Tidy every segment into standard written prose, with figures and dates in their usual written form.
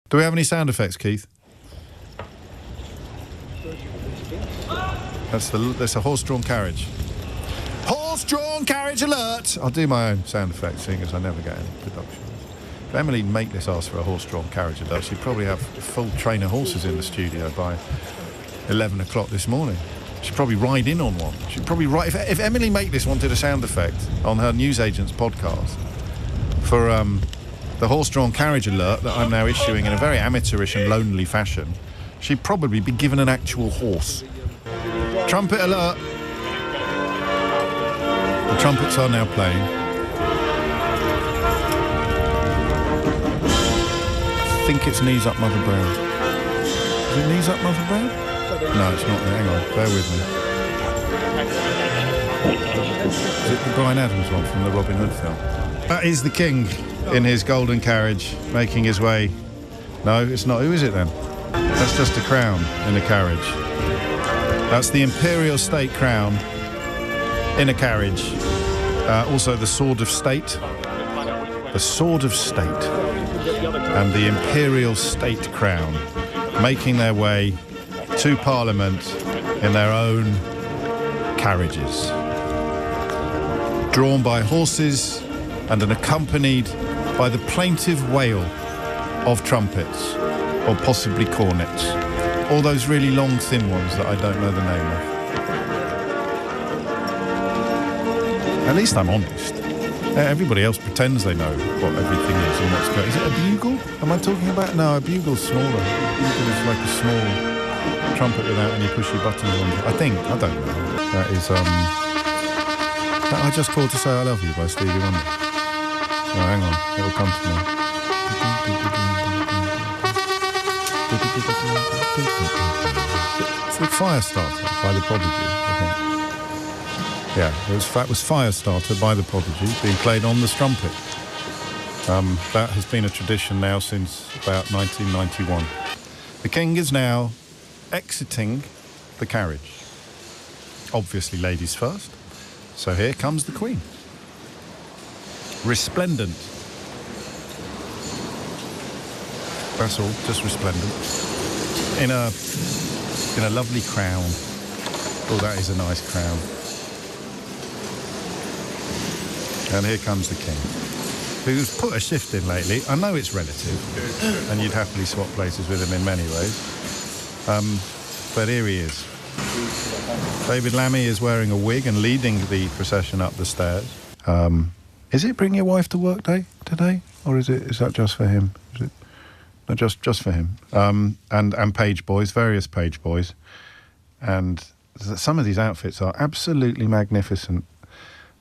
Do we have any sound effects, Keith? That's a horse-drawn carriage. Horse-drawn carriage alert! I'll do my own sound effects, seeing as I never get any production. If Emily Maitlis asked for a horse-drawn carriage alert, she'd probably have a full train of horses in the studio by 11 o'clock this morning. She'd probably ride in on one. She'd probably ride... If Emily Maitlis wanted a sound effect on her newsagent's podcast for the horse-drawn carriage alert that I'm now issuing in a very amateurish and lonely fashion, she'd probably be given an actual horse. Trumpet alert! The trumpets are now playing. I think it's Knees Up Mother Brown. Is it Knees Up Mother Brown? No, it's not. Hang on, bear with me. Is it the Bryan Adams one from the Robin Hood film? That is the king in his golden carriage, making his way... No, it's not. Who is it then? That's just a crown in a carriage. That's the imperial state crown in a carriage. Also the sword of state. The sword of state. And the imperial state crown making their way to Parliament in their own carriages. Drawn by horses and accompanied by the plaintive wail of trumpets, or possibly cornets, or those really long thin ones that I don't know the name of. At least I'm honest. Everybody else pretends they know what everything is and what's going. Is it a bugle? Am I talking about? No, a bugle's smaller. A bugle is like a small trumpet without any pushy buttons on it. I think. I don't know. That is I Just Called to Say I Love You by Stevie Wonder. Oh, hang on, it'll come to me. It's the Firestarter by the Prodigy, I think. Yeah, it was Firestarter by the Prodigy being played on the strumpet. That has been a tradition now since about 1991. The king is now exiting the carriage. Obviously ladies first. So here comes the Queen. Resplendent. That's all, just resplendent. In a lovely crown. Oh, that is a nice crown. And here comes the king, who's put a shift in lately. I know it's relative, and you'd happily swap places with him in many ways. But here he is. David Lammy is wearing a wig and leading the procession up the stairs. Is it Bring Your Wife to Work Day today? Or is that just for him? Is it? No, just for him. And page boys, various page boys. And some of these outfits are absolutely magnificent.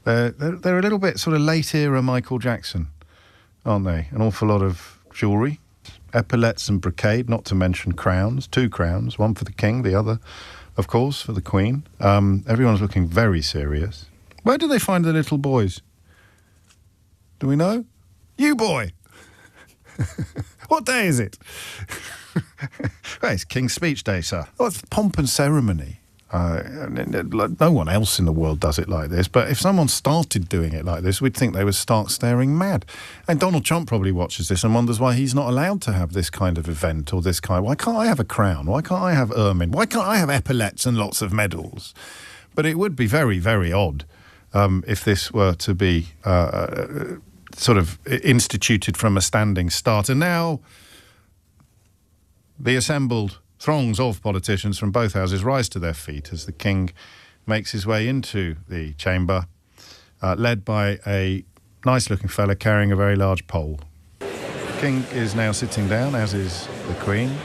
They're a little bit sort of late era Michael Jackson, aren't they? An awful lot of jewellery, epaulettes and brocade, not to mention crowns, 2 crowns, one for the king, the other, of course, for the Queen. Everyone's looking very serious. Where do they find the little boys? Do we know? You boy! What day is it? Well, it's King's Speech Day, sir. Oh, it's pomp and ceremony. No one else in the world does it like this, but if someone started doing it like this, we'd think they would start staring mad. And Donald Trump probably watches this and wonders why he's not allowed to have this kind of event or this kind. Why can't I have a crown? Why can't I have ermine? Why can't I have epaulettes and lots of medals? But it would be very, very odd if this were to be sort of instituted from a standing start. And now the assembled throngs of politicians from both houses rise to their feet as the king makes his way into the chamber, led by a nice-looking fella carrying a very large pole. The king is now sitting down, as is the Queen.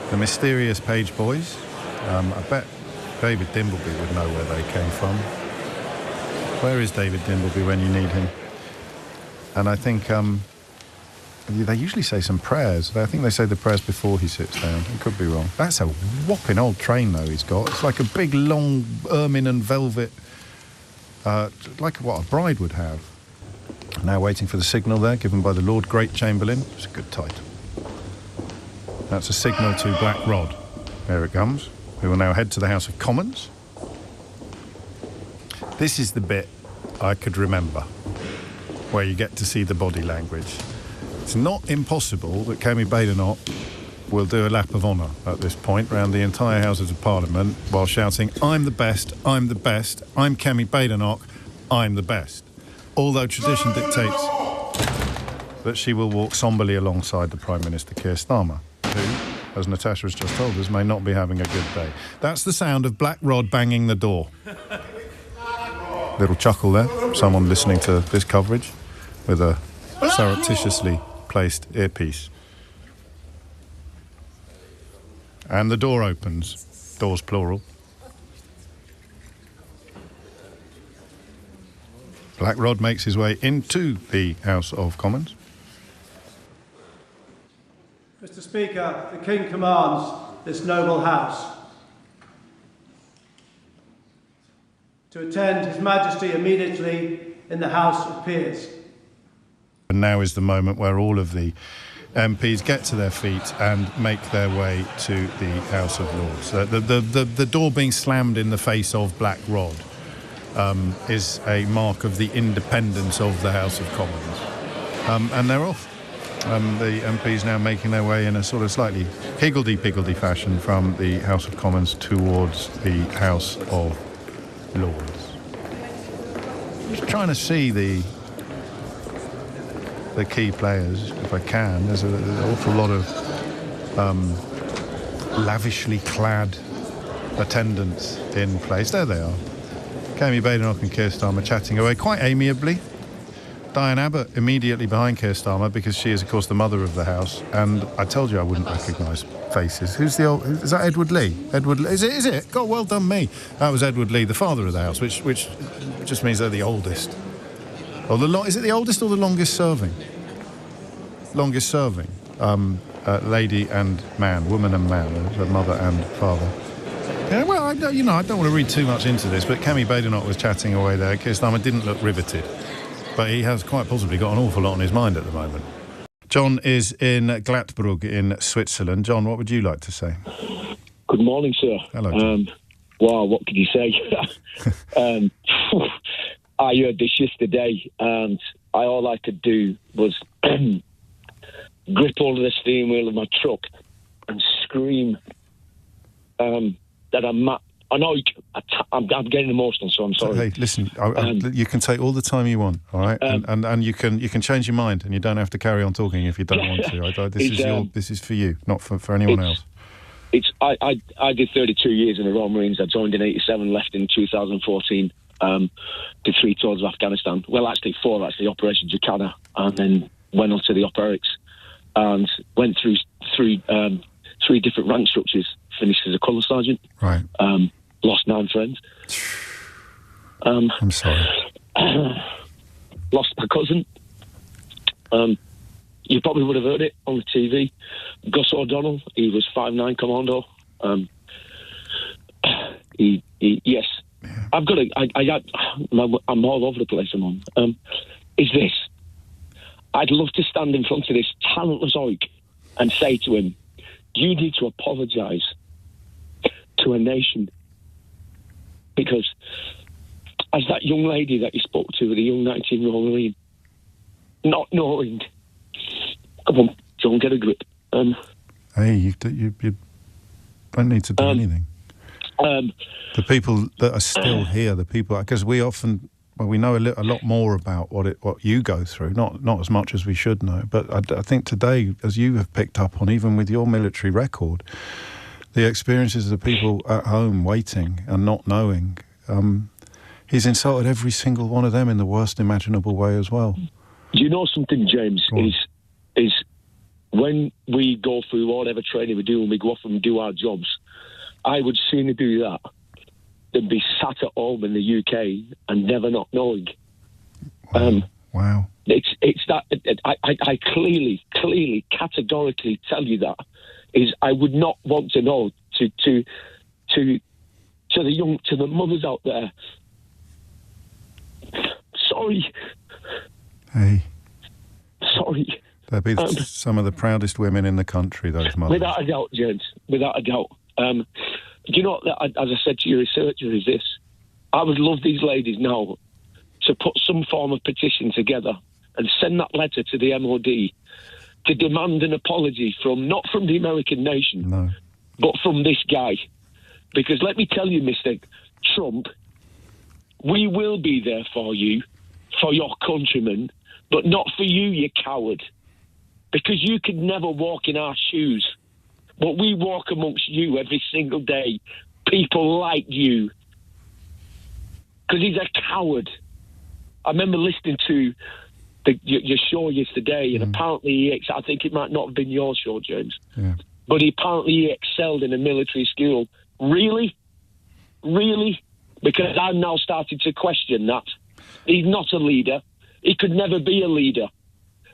The mysterious page boys. I bet David Dimbleby would know where they came from. Where is David Dimbleby when you need him? And I think they usually say some prayers. I think they say the prayers before he sits down. I could be wrong. That's a whopping old train, though, he's got. It's like a big, long ermine and velvet, like what a bride would have. Now waiting for the signal there, given by the Lord Great Chamberlain. It's a good title. That's a signal to Black Rod. There it comes. We will now head to the House of Commons. This is the bit I could remember, where you get to see the body language. It's not impossible that Kemi Badenoch will do a lap of honour at this point round the entire Houses of Parliament while shouting, "I'm the best, I'm the best, I'm Kemi Badenoch, I'm the best." Although tradition dictates that she will walk somberly alongside the Prime Minister Keir Starmer, who, as Natasha has just told us, may not be having a good day. That's the sound of Black Rod banging the door. Little chuckle there, someone listening to this coverage with a surreptitiously placed earpiece. And the door opens. Doors plural. Black Rod makes his way into the House of Commons. Mr. Speaker, the King commands this noble House to attend His Majesty immediately in the House of Peers. And now is the moment where all of the MPs get to their feet and make their way to the House of Lords. The door being slammed in the face of Black Rod is a mark of the independence of the House of Commons. And they're off. The MPs now making their way in a sort of slightly higgledy-piggledy fashion from the House of Commons towards the House of Lords. Just trying to see the key players, if I can. There's an awful lot of lavishly clad attendants in place. There they are. Kemi Badenoch and Keir Starmer chatting away quite amiably. Diane Abbott immediately behind Keir Starmer because she is, of course, the mother of the house. And I told you I wouldn't recognise faces. Who's the old? Is that Edward Lee? Edward Lee? Is it? God, well done me. That was Edward Lee, the father of the house, which just means they're the oldest. Or is it the oldest or the longest serving? Longest serving. Lady and man, woman and man, mother and father. Yeah, well, I don't want to read too much into this, but Kemi Badenoch was chatting away there. Keir Starmer didn't look riveted, but he has quite possibly got an awful lot on his mind at the moment. John is in Glattbrugg in Switzerland. John, what would you like to say? Good morning, sir. Hello, John. Wow, what could you say? I heard this yesterday, and all I could do was grip hold of the steering wheel of my truck and scream that I know I'm getting emotional, so I'm sorry. Hey, listen, you can take all the time you want, all right? And you can change your mind, and you don't have to carry on talking if you don't want to. This is for you, not for anyone else. I did 32 years in the Royal Marines. I joined in 87, left in 2014. Did 3 tours of Afghanistan. Well, actually 4, Operation Jacana, and then went on to the Operics and went through three different rank structures. Finished as a colour sergeant. Right. Lost 9 friends. I'm sorry. Lost my cousin. You probably would have heard it on the TV. Gus O'Donnell. He was 5'9" commando. Yes. Yeah. I'm all over the place. Is this? I'd love to stand in front of this talentless oik and say to him, you need to apologise to a nation, because as that young lady that you spoke to, the young 19-year-old Marine, not knowing, come on, John, get a grip. Hey, you don't need to do anything. The people that are still here, the people, because we often, we know a lot more about what you go through, not as much as we should know. But I think today, as you have picked up on, even with your military record, the experiences of the people at home waiting and not knowing, he's insulted every single one of them in the worst imaginable way as well. Do you know something, James? Is when we go through whatever training we do and we go off and do our jobs, I would sooner do that than be sat at home in the UK and never not knowing. Wow. It's that I clearly, categorically tell you that is I would not want to know to the mothers out there. Sorry. Hey. Sorry. They'll be some of the proudest women in the country, those mothers. Without a doubt, James. Without a doubt. Do you know, as I said to your researcher, is this? I would love these ladies now to put some form of petition together and send that letter to the MOD to demand an apology not from the American nation, but from this guy. Because let me tell you, Mr. Trump, we will be there for you, for your countrymen, but not for you, you coward. Because you could never walk in our shoes. But we walk amongst you every single day. People like you. Because he's a coward. I remember listening to your show yesterday, and apparently I think it might not have been your show, James, but he excelled in a military school. Really? Really? Because I'm now starting to question that. He's not a leader. He could never be a leader.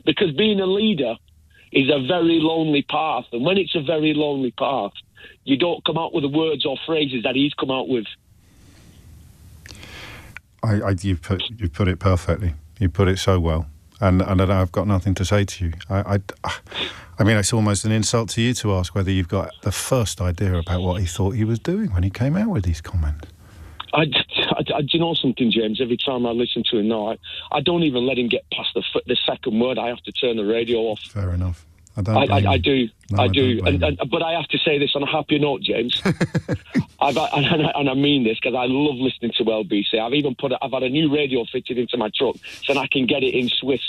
Because being a leader is a very lonely path. And when it's a very lonely path, you don't come out with the words or phrases that he's come out with. You've put it perfectly. You put it so well. And I've got nothing to say to you. I mean, it's almost an insult to you to ask whether you've got the first idea about what he thought he was doing when he came out with these comments. Do you know something, James? Every time I listen to him now, I don't even let him get past the second word. I have to turn the radio off. Fair enough. I do. No, I do. don't But I have to say this on a happier note, James. And I mean this because I love listening to LBC. I've had a new radio fitted into my truck so I can get it in Swiss.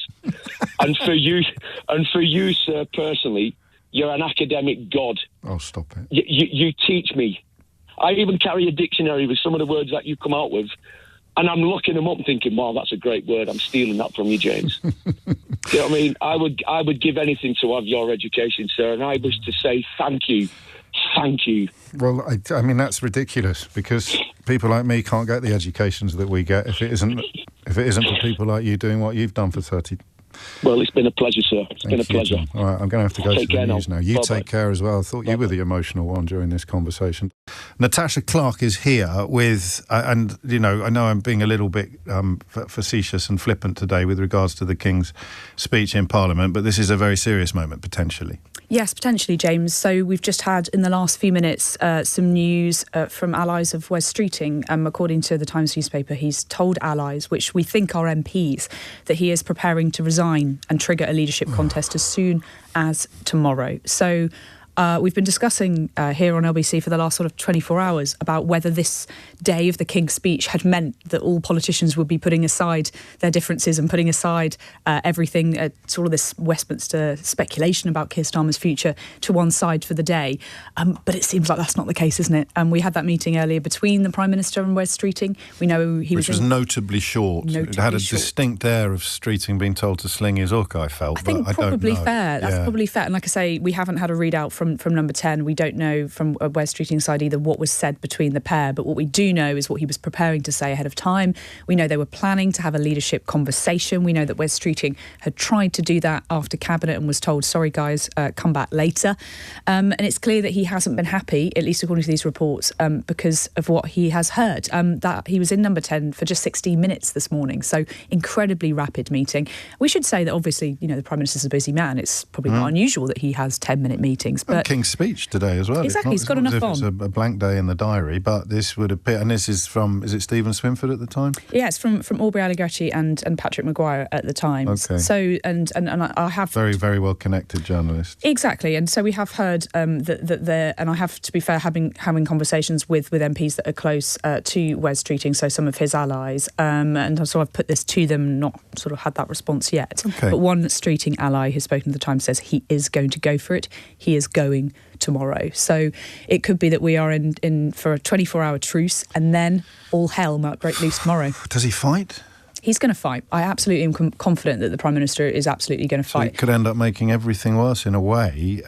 and for you, sir, personally, you're an academic god. Oh, stop it. You teach me. I even carry a dictionary with some of the words that you come out with, and I'm looking them up and thinking, wow, that's a great word. I'm stealing that from you, James. You know what I mean? I would give anything to have your education, sir, and I wish to say thank you. Thank you. Well, I mean, that's ridiculous, because people like me can't get the educations that we get if it isn't for people like you doing what you've done for 30. Well, it's been a pleasure, sir. It's been a pleasure. John. All right, I'm going to have to go to the news now. You Bye-bye. take care as well. I thought you were the emotional one during this conversation. Natasha Clark is here with, and, you know, I know I'm being a little bit facetious and flippant today with regards to the King's speech in Parliament, but this is a very serious moment, potentially. Yes, potentially, James. So we've just had, in the last few minutes, some news from allies of Wes Streeting. According to the Times newspaper, he's told allies, which we think are MPs, that he is preparing to resign and trigger a leadership contest as soon as tomorrow. So we've been discussing here on LBC for the last sort of 24 hours about whether this day of the King's speech had meant that all politicians would be putting aside their differences and putting aside everything, sort of this Westminster speculation about Keir Starmer's future to one side for the day. But it seems like that's not the case, isn't it? We had that meeting earlier between the Prime Minister and Wes Streeting. We know he was notably short. It had a distinct air of Streeting being told to sling his hook, I felt. I think probably fair. That's probably fair. And like I say, we haven't had a readout from Number 10. We don't know from Wes Streeting's side either what was said between the pair, but what we do know is what he was preparing to say ahead of time. We know they were planning to have a leadership conversation. We know that Wes Streeting had tried to do that after Cabinet and was told, sorry guys, come back later. And it's clear that he hasn't been happy, at least according to these reports, because of what he has heard. That he was in Number 10 for just 16 minutes this morning, so incredibly rapid meeting. We should say that obviously, you know, the Prime Minister's a busy man. It's probably not unusual that he has 10-minute meetings. But King's speech today as well. Exactly, he's got enough on. It's a blank day in the diary, but this would appear, and this is from, is it Stephen Swinford at the time? Yeah, it's from Aubrey Allegretti and Patrick Maguire at the Times. Okay. So, and I have... Very, very well connected journalists. Exactly, and so we have heard that they're, and I have, to be fair, having conversations with MPs that are close to Wes Streeting, so some of his allies, and so I've put this to them, not sort of had that response yet. Okay. But one Streeting ally who's spoken to the Times says he is going to go for it. He is going tomorrow. So it could be that we are in for a 24-hour truce and then all hell might break loose tomorrow. Does he fight? He's going to fight. I absolutely am confident that the Prime Minister is absolutely going to fight. So it could end up making everything worse in a way.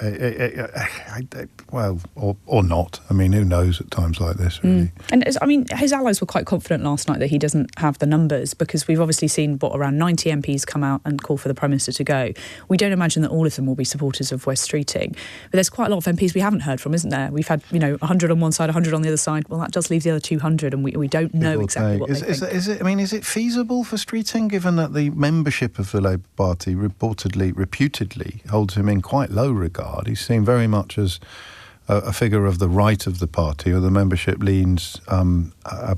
Well, or not. I mean, who knows at times like this, really. And I mean, his allies were quite confident last night that he doesn't have the numbers, because we've obviously seen, around 90 MPs come out and call for the Prime Minister to go. We don't imagine that all of them will be supporters of Wes Streeting. But there's quite a lot of MPs we haven't heard from, isn't there? We've had, 100 on one side, 100 on the other side. Well, that does leave the other 200, and we don't know exactly what they think. Is it feasible for Streeting, given that the membership of the Labour Party reputedly holds him in quite low regard? He's seen very much as a figure of the right of the party, or the membership leans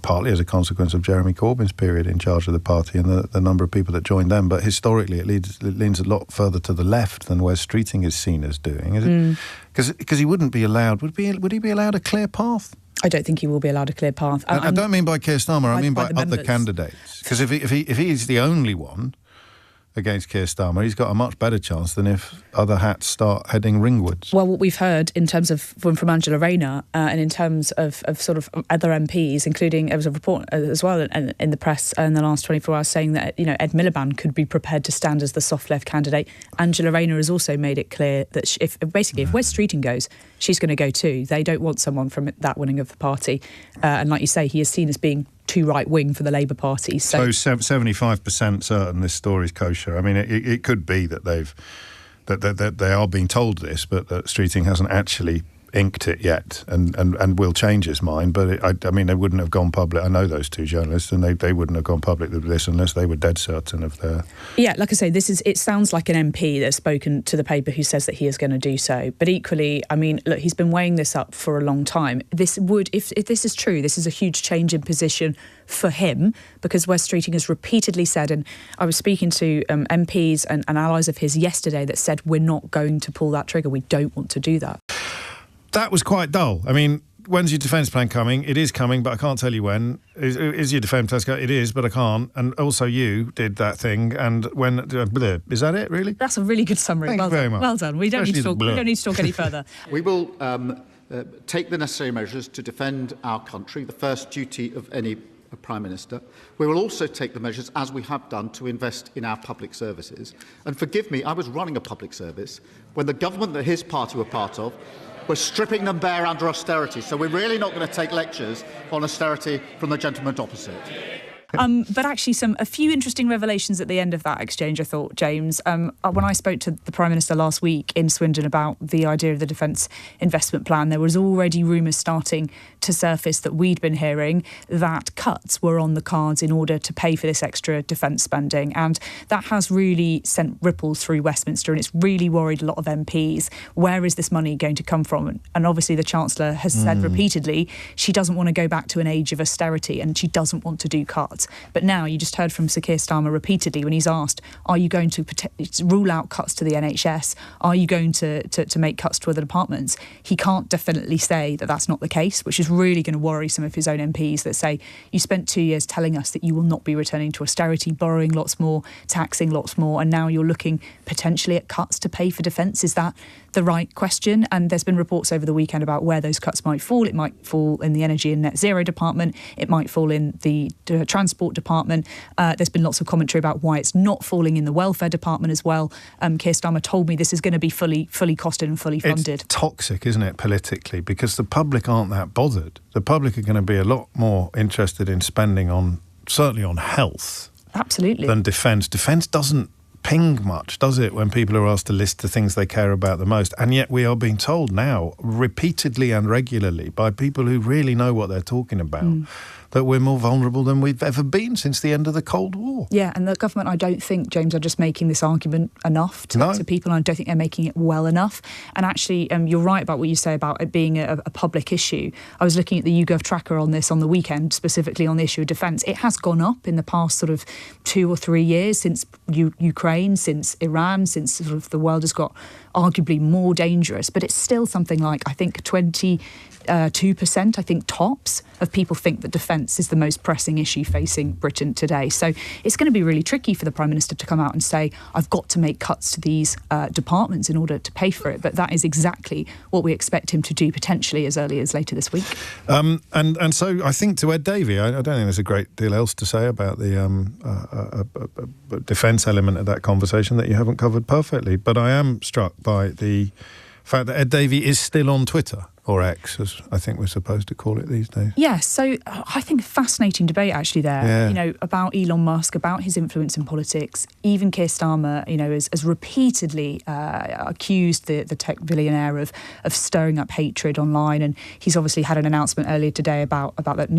partly as a consequence of Jeremy Corbyn's period in charge of the party and the number of people that joined them. But historically, it leans a lot further to the left than Wes Streeting is seen as doing. Is it? Because he wouldn't be allowed. Would he be allowed a clear path? I don't think he will be allowed a clear path. I don't mean by Keir Starmer. I mean by other members. candidates. Because if he's the only one against Keir Starmer, he's got a much better chance than if other hats start heading ringwards. Well, what we've heard in terms of from Angela Rayner and in terms of sort of other MPs, including there was a report as well in the press in the last 24 hours saying that Ed Miliband could be prepared to stand as the soft left candidate. Angela Rayner has also made it clear that if Wes Streeting goes, she's going to go too. They don't want someone from that wing of the party, and like you say, he is seen as being too right-wing for the Labour Party. So 75% certain this story's kosher. I mean, it could be that they are being told this, but that Streeting hasn't actually inked it yet and will change his mind. But I mean, they wouldn't have gone public. I know those two journalists, and they wouldn't have gone public with this unless they were dead certain of their... Yeah, like I say, it sounds like an MP that's spoken to the paper who says that he is going to do so. But equally, I mean, look, he's been weighing this up for a long time. This would, if this is true, this is a huge change in position for him, because Wes Streeting has repeatedly said, and I was speaking to MPs and allies of his yesterday that said, we're not going to pull that trigger. We don't want to do that. That was quite dull. I mean, when's your defence plan coming? It is coming, but I can't tell you when. Is your defence plan coming? It is, but I can't. And also you did that thing, and when... is that it, really? That's a really good summary. Thank you very much. Well done. We don't need to talk any further. We will take the necessary measures to defend our country, the first duty of any Prime Minister. We will also take the measures, as we have done, to invest in our public services. And forgive me, I was running a public service when the government that his party were part of were stripping them bare under austerity. So we're really not going to take lectures on austerity from the gentleman opposite. But actually, a few interesting revelations at the end of that exchange, I thought, James. When I spoke to the Prime Minister last week in Swindon about the idea of the defence investment plan, there was already rumours starting to surface that we'd been hearing that cuts were on the cards in order to pay for this extra defence spending. And that has really sent ripples through Westminster, and it's really worried a lot of MPs. Where is this money going to come from? And obviously the Chancellor has said repeatedly she doesn't want to go back to an age of austerity and she doesn't want to do cuts. But now you just heard from Sir Keir Starmer repeatedly when he's asked, are you going to rule out cuts to the NHS? Are you going to make cuts to other departments? He can't definitely say that that's not the case, which is really going to worry some of his own MPs that say, you spent 2 years telling us that you will not be returning to austerity, borrowing lots more, taxing lots more, and now you're looking potentially at cuts to pay for defence. Is that the right question? And there's been reports over the weekend about where those cuts might fall. It might fall in the Energy and Net Zero department. It might fall in the Transport department. There's been lots of commentary about why it's not falling in the Welfare department as well. Keir Starmer told me this is going to be fully costed and fully funded. It's toxic, isn't it, politically? Because the public aren't that bothered. The public are going to be a lot more interested in spending certainly on health. Absolutely. Than defence. Defence doesn't ping much, does it, when people are asked to list the things they care about the most? And yet we are being told now, repeatedly and regularly, by people who really know what they're talking about, that we're more vulnerable than we've ever been since the end of the Cold War. Yeah, and the government, I don't think, James, are just making this argument enough to people, and I don't think they're making it well enough. And actually, you're right about what you say about it being a public issue. I was looking at the YouGov tracker on this on the weekend, specifically on the issue of defence. It has gone up in the past sort of 2 or 3 years since Ukraine, since Iran, since sort of the world has got arguably more dangerous, but it's still something like, I think, 22%, I think, tops of people think that defence is the most pressing issue facing Britain today. So it's going to be really tricky for the Prime Minister to come out and say, I've got to make cuts to these departments in order to pay for it. But that is exactly what we expect him to do, potentially as early as later this week. And so I think to Ed Davey, I don't think there's a great deal else to say about the defence element of that conversation that you haven't covered perfectly. But I am struck by the fact that Ed Davey is still on Twitter. Or X, as I think we're supposed to call it these days. Yeah, so I think a fascinating debate actually there, about Elon Musk, about his influence in politics. Even Keir Starmer, has repeatedly accused the tech billionaire of stirring up hatred online. And he's obviously had an announcement earlier today about that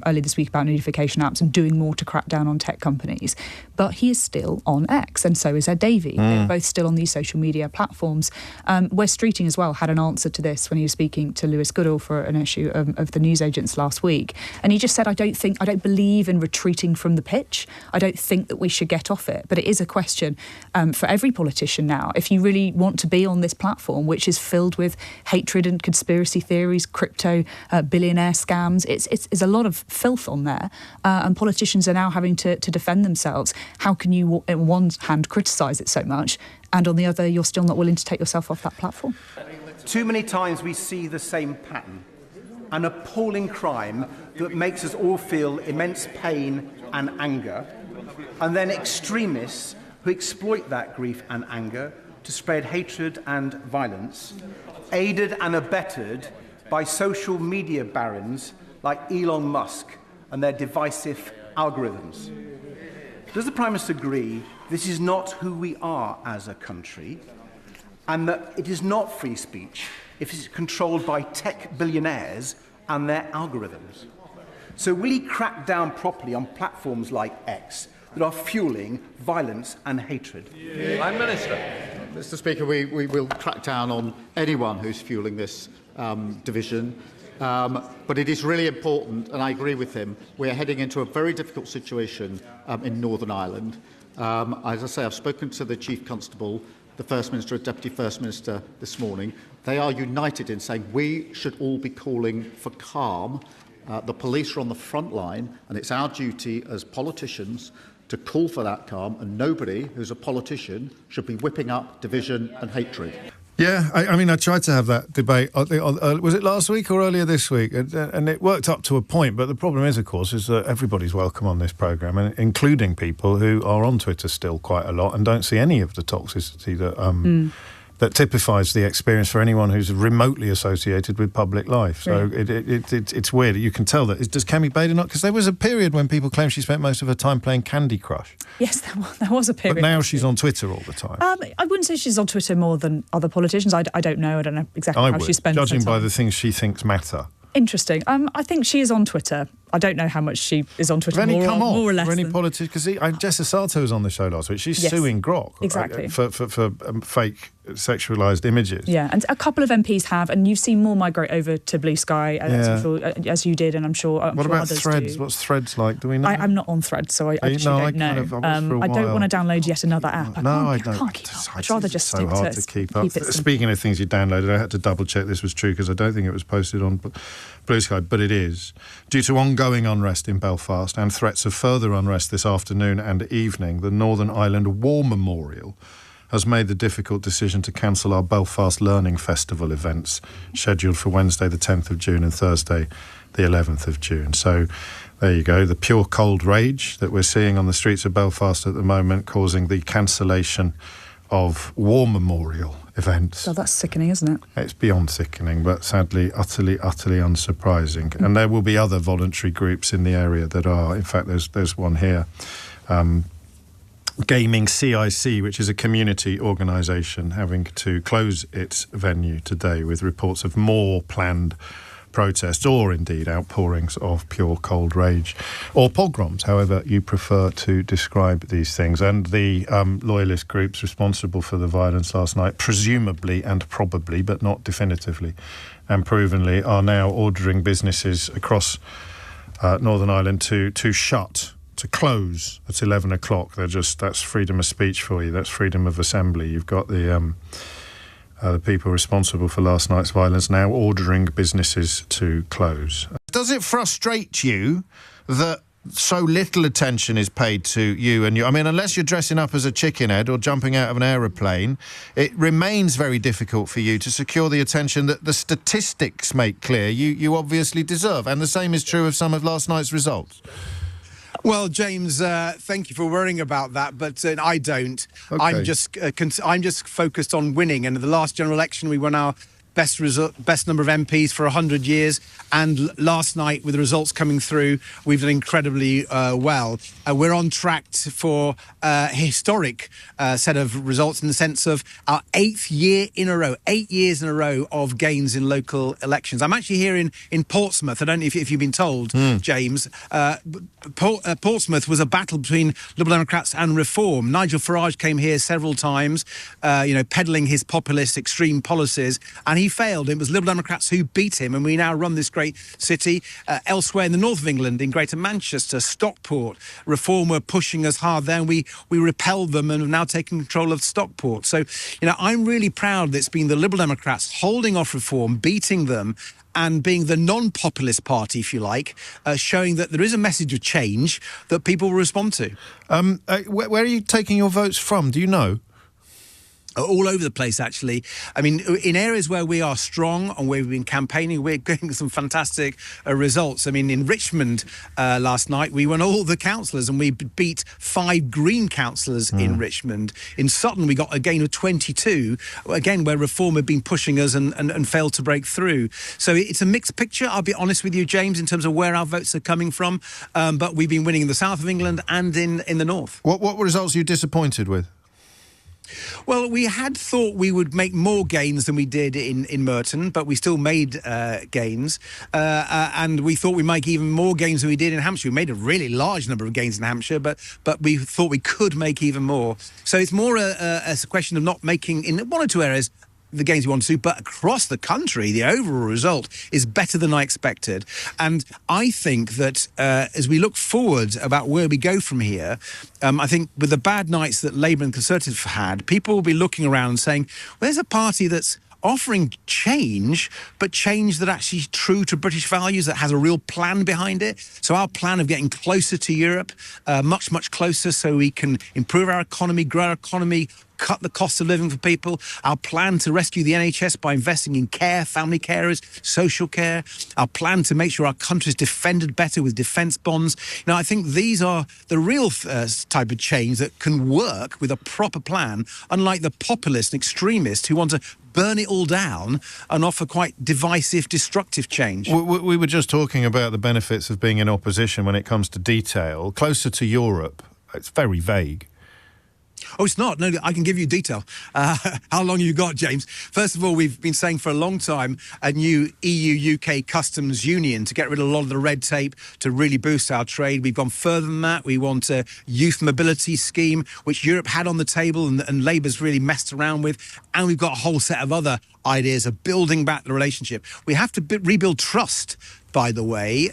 earlier this week about notification apps and doing more to crack down on tech companies. But he is still on X, and so is Ed Davey. They're both still on these social media platforms. Wes Streeting as well had an answer to this when he was speaking speaking to Lewis Goodall for an issue of the newsagents last week, and he just said, I don't believe in retreating from the pitch. I don't think that we should get off it. But it is a question for every politician now. If you really want to be on this platform, which is filled with hatred and conspiracy theories, crypto, billionaire scams, it's a lot of filth on there, and politicians are now having to defend themselves. How can you, on one hand, criticise it so much, and on the other, you're still not willing to take yourself off that platform? Too many times we see the same pattern, an appalling crime that makes us all feel immense pain and anger, and then extremists who exploit that grief and anger to spread hatred and violence, aided and abetted by social media barons like Elon Musk and their divisive algorithms. Does the Prime Minister agree this is not who we are as a country, and that it is not free speech if it's controlled by tech billionaires and their algorithms? So will he crack down properly on platforms like X that are fueling violence and hatred? Prime Minister. Mr. Speaker, we will crack down on anyone who's fueling this division. But it is really important, and I agree with him, we're heading into a very difficult situation in Northern Ireland. As I say, I've spoken to the Chief Constable, the First Minister and Deputy First Minister this morning. They are united in saying we should all be calling for calm. The police are on the front line, and it's our duty as politicians to call for that calm, and nobody who's a politician should be whipping up division and hatred. Yeah, I mean, I tried to have that debate, was it last week or earlier this week? And it worked up to a point, but the problem is, of course, is that everybody's welcome on this programme, including people who are on Twitter still quite a lot and don't see any of the toxicity that typifies the experience for anyone who's remotely associated with public life. So it's weird. You can tell that. Does Kemi Bader not? Because there was a period when people claimed she spent most of her time playing Candy Crush. Yes, there was a period. But now she's on Twitter all the time. I wouldn't say she's on Twitter more than other politicians. I don't know. I don't know exactly how she spends her time. Judging by the things she thinks matter. Interesting. I think she is on Twitter. I don't know how much she is on Twitter, more or less. For any politicians, because Jess Asato was on the show last week. She's suing Grok for fake sexualised images. Yeah, and a couple of MPs have, and you've seen more migrate over to Blue Sky, as you did, and I'm sure what about others Threads? do. What's Threads like? Do we know? I'm not on Threads, so I don't know. I don't want to download yet another app. I can't keep up. I'd rather just stick to it. To keep up. Speaking of things you downloaded, I had to double check this was true because I don't think it was posted on Blue Sky, but it is. Due to ongoing unrest in Belfast and threats of further unrest this afternoon and evening, the Northern Ireland War Memorial has made the difficult decision to cancel our Belfast Learning Festival events scheduled for Wednesday the 10th of June and Thursday the 11th of June. So there you go, the pure cold rage that we're seeing on the streets of Belfast at the moment causing the cancellation of War Memorial events. So that's sickening, isn't it? It's beyond sickening, but sadly, utterly unsurprising. And there will be other voluntary groups in the area that are. In fact, there's one here. Gaming CIC, which is a community organisation, having to close its venue today with reports of more planned protests or indeed outpourings of pure cold rage or pogroms, however you prefer to describe these things. And the loyalist groups responsible for the violence last night, presumably and probably, but not definitively and provenly, are now ordering businesses across Northern Ireland to close at 11 o'clock. That's freedom of speech for you. That's freedom of assembly. You've got the people responsible for last night's violence now ordering businesses to close. Does it frustrate you that so little attention is paid to you and you? I mean, unless you're dressing up as a chicken head or jumping out of an aeroplane, it remains very difficult for you to secure the attention that the statistics make clear you obviously deserve. And the same is true of some of last night's results. Well, James, thank you for worrying about that, but I don't. Okay. I'm just focused on winning. And in the last general election, we won our best number of MPs for 100 years. And last night, with the results coming through, we've done incredibly well. We're on track for a historic set of results in the sense of our 8th year in a row, 8 years in a row of gains in local elections. I'm actually here in Portsmouth. I don't know if you've been told, James. Portsmouth was a battle between Liberal Democrats and Reform. Nigel Farage came here several times, peddling his populist extreme policies, and he failed. It was Liberal Democrats who beat him, and we now run this great city. Elsewhere in the north of England, in Greater Manchester, Stockport, Reform were pushing us hard there, and we repelled them and have now taken control of Stockport. So, I'm really proud that it's been the Liberal Democrats holding off Reform, beating them, and being the non-populist party, if you like, showing that there is a message of change that people will respond to. Where are you taking your votes from? Do you know? All over the place, actually. I mean, in areas where we are strong and where we've been campaigning, we're getting some fantastic results. I mean, in Richmond last night, we won all the councillors and we beat 5 Green councillors in Richmond. In Sutton, we got a gain of 22, again, where Reform had been pushing us and failed to break through. So it's a mixed picture, I'll be honest with you, James, in terms of where our votes are coming from. But we've been winning in the south of England and in the north. What results are you disappointed with? Well, we had thought we would make more gains than we did in Merton, but we still made gains. And we thought we might make even more gains than we did in Hampshire. We made a really large number of gains in Hampshire, but we thought we could make even more. So it's more a question of not making, in one or two areas, the gains we want to, but across the country, the overall result is better than I expected. And I think that as we look forward about where we go from here, I think with the bad nights that Labour and Conservative have had, people will be looking around and saying, well, there's a party that's offering change, but change that actually is true to British values, that has a real plan behind it. So our plan of getting closer to Europe, much, much closer, so we can improve our economy, grow our economy, cut the cost of living for people, our plan to rescue the NHS by investing in care, family carers, social care, our plan to make sure our country is defended better with defence bonds. I think these are the real type of change that can work with a proper plan, unlike the populists and extremists who want to burn it all down and offer quite divisive, destructive change. We were just talking about the benefits of being in opposition when it comes to detail. Closer to Europe, it's very vague. Oh, it's not. No, I can give you detail. How long you got, James? First of all, we've been saying for a long time a new EU-UK customs union to get rid of a lot of the red tape to really boost our trade. We've gone further than that. We want a youth mobility scheme, which Europe had on the table and Labour's really messed around with. And we've got a whole set of other ideas of building back the relationship. We have to rebuild trust, by the way.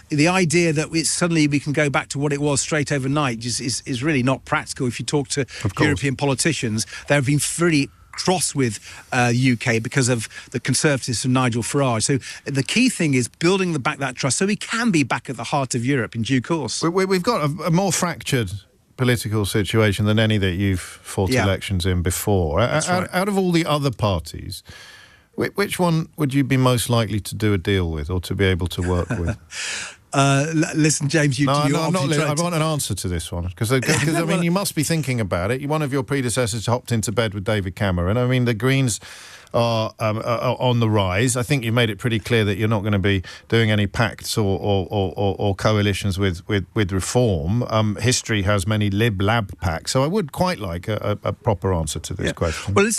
The idea that suddenly we can go back to what it was straight overnight is really not practical. If you talk to European politicians, they've been pretty cross with UK because of the Conservatives and Nigel Farage. So the key thing is building back that trust so we can be back at the heart of Europe in due course. We've got a more fractured political situation than any that you've fought elections in before. Out of all the other parties, which one would you be most likely to do a deal with or to be able to work with? Listen, James, I want an answer to this one because I mean, you must be thinking about it. One of your predecessors hopped into bed with David Cameron. I mean, the Greens are on the rise. I think you've made it pretty clear that you're not going to be doing any pacts or coalitions with Reform. History has many lib-lab pacts, so I would quite like a proper answer to this question. Well,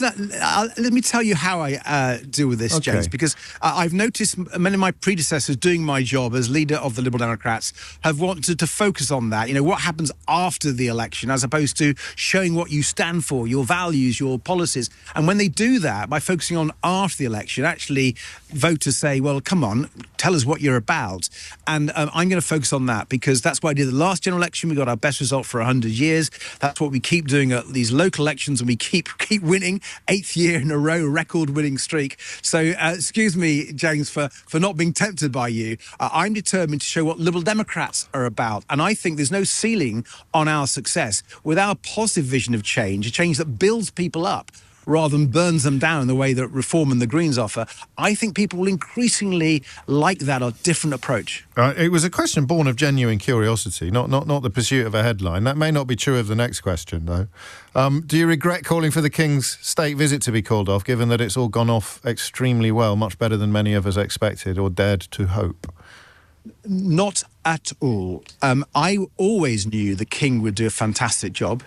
let me tell you how I deal with this, James, because I've noticed many of my predecessors doing my job as leader of the Liberal Democrats have wanted to focus on that. What happens after the election, as opposed to showing what you stand for, your values, your policies. And when they do that, by focusing on after the election, actually voters say, well, come on, tell us what you're about. And I'm going to focus on that because that's what I did the last general election. We got our best result for 100 years. That's what we keep doing at these local elections, and we keep winning, 8th year in a row, record winning streak. So excuse me, James, for not being tempted by you. I'm determined to show what Liberal Democrats are about. And I think there's no ceiling on our success with our positive vision of change, a change that builds people up rather than burns them down in the way that Reform and the Greens offer. I think people will increasingly like that or different approach. It was a question born of genuine curiosity, not the pursuit of a headline. That may not be true of the next question, though. Do you regret calling for the King's state visit to be called off, given that it's all gone off extremely well, much better than many of us expected or dared to hope? Not at all. I always knew the King would do a fantastic job.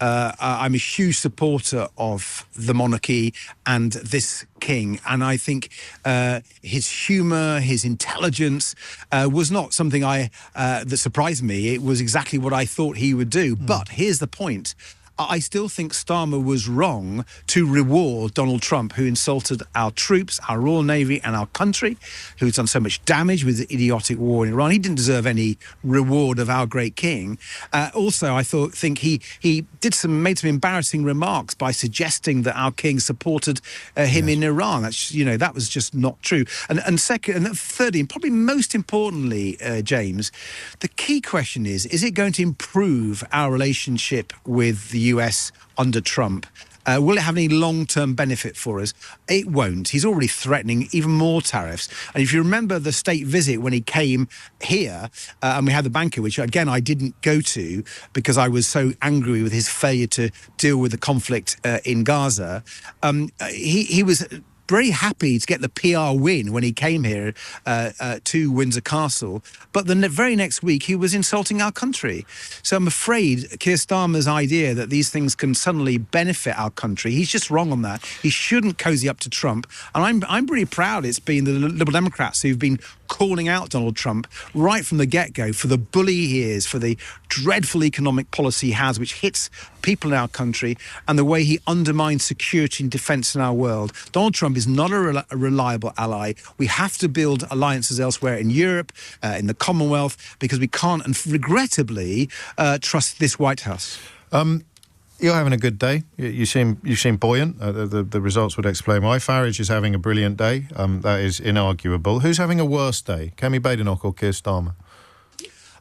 I'm a huge supporter of the monarchy and this king, and I think his humour, his intelligence was not something that surprised me. It was exactly what I thought he would do. But here's the point. I still think Starmer was wrong to reward Donald Trump, who insulted our troops, our Royal Navy and our country, who's done so much damage with the idiotic war in Iran. He didn't deserve any reward of our great king. Also, I think he made some embarrassing remarks by suggesting that our king supported him in Iran. That's, that was just not true. And thirdly, and probably most importantly, James, the key question is it going to improve our relationship with the US under Trump? Will it have any long-term benefit for us? It won't. He's already threatening even more tariffs. And if you remember the state visit when he came here, and we had the banquet, which, again, I didn't go to because I was so angry with his failure to deal with the conflict in Gaza, he was very happy to get the PR win when he came here to Windsor Castle. But the very next week, he was insulting our country. So I'm afraid Keir Starmer's idea that these things can suddenly benefit our country, he's just wrong on that. He shouldn't cozy up to Trump. And I'm really proud it's been the Liberal Democrats who've been calling out Donald Trump right from the get-go for the bully he is, for the dreadful economic policy he has, which hits people in our country, and the way he undermines security and defence in our world. Donald Trump is not a reliable ally. We have to build alliances elsewhere in Europe, in the Commonwealth, because we can't, and regrettably, trust this White House. You're having a good day. You seem buoyant. The results would explain why. Farage is having a brilliant day. That is inarguable. Who's having a worse day, Kemi Badenoch or Keir Starmer?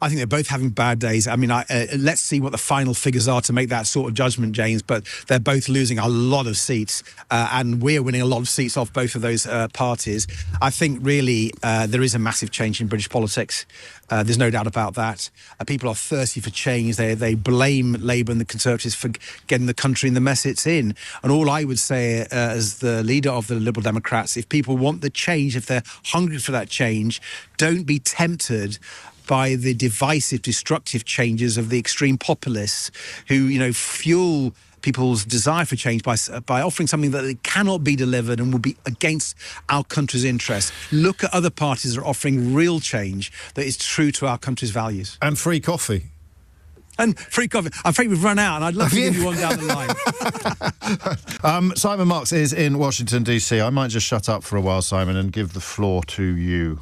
I think they're both having bad days. I mean, let's see what the final figures are to make that sort of judgment, James, but they're both losing a lot of seats, and we're winning a lot of seats off both of those parties. I think, really, there is a massive change in British politics. There's no doubt about that. People are thirsty for change. They blame Labour and the Conservatives for getting the country in the mess it's in. And all I would say, as the leader of the Liberal Democrats, if people want the change, if they're hungry for that change, don't be tempted by the divisive, destructive changes of the extreme populists who, fuel people's desire for change by offering something that it cannot be delivered and will be against our country's interests. Look at other parties that are offering real change that is true to our country's values. And free coffee. And free coffee. I'm afraid we've run out, and I'd love to give you one down the line. Simon Marks is in Washington, D.C. I might just shut up for a while, Simon, and give the floor to you.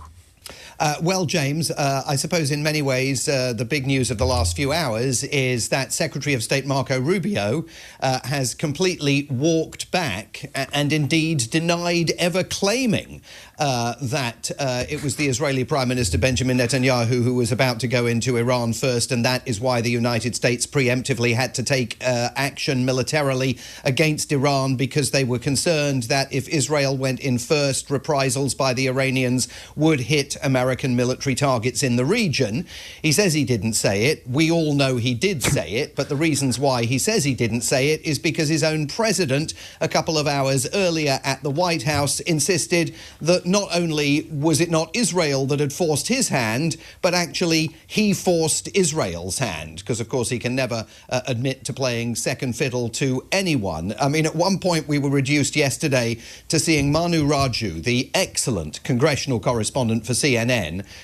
Well, James, I suppose in many ways the big news of the last few hours is that Secretary of State Marco Rubio has completely walked back and indeed denied ever claiming that it was the Israeli Prime Minister Benjamin Netanyahu who was about to go into Iran first, and that is why the United States preemptively had to take action militarily against Iran, because they were concerned that if Israel went in first, reprisals by the Iranians would hit American military targets in the region. He says he didn't say it. We all know he did say it, but the reasons why he says he didn't say it is because his own president, a couple of hours earlier at the White House, insisted that not only was it not Israel that had forced his hand, but actually he forced Israel's hand, because of course he can never admit to playing second fiddle to anyone. I mean, at one point we were reduced yesterday to seeing Manu Raju, the excellent congressional correspondent for CNN,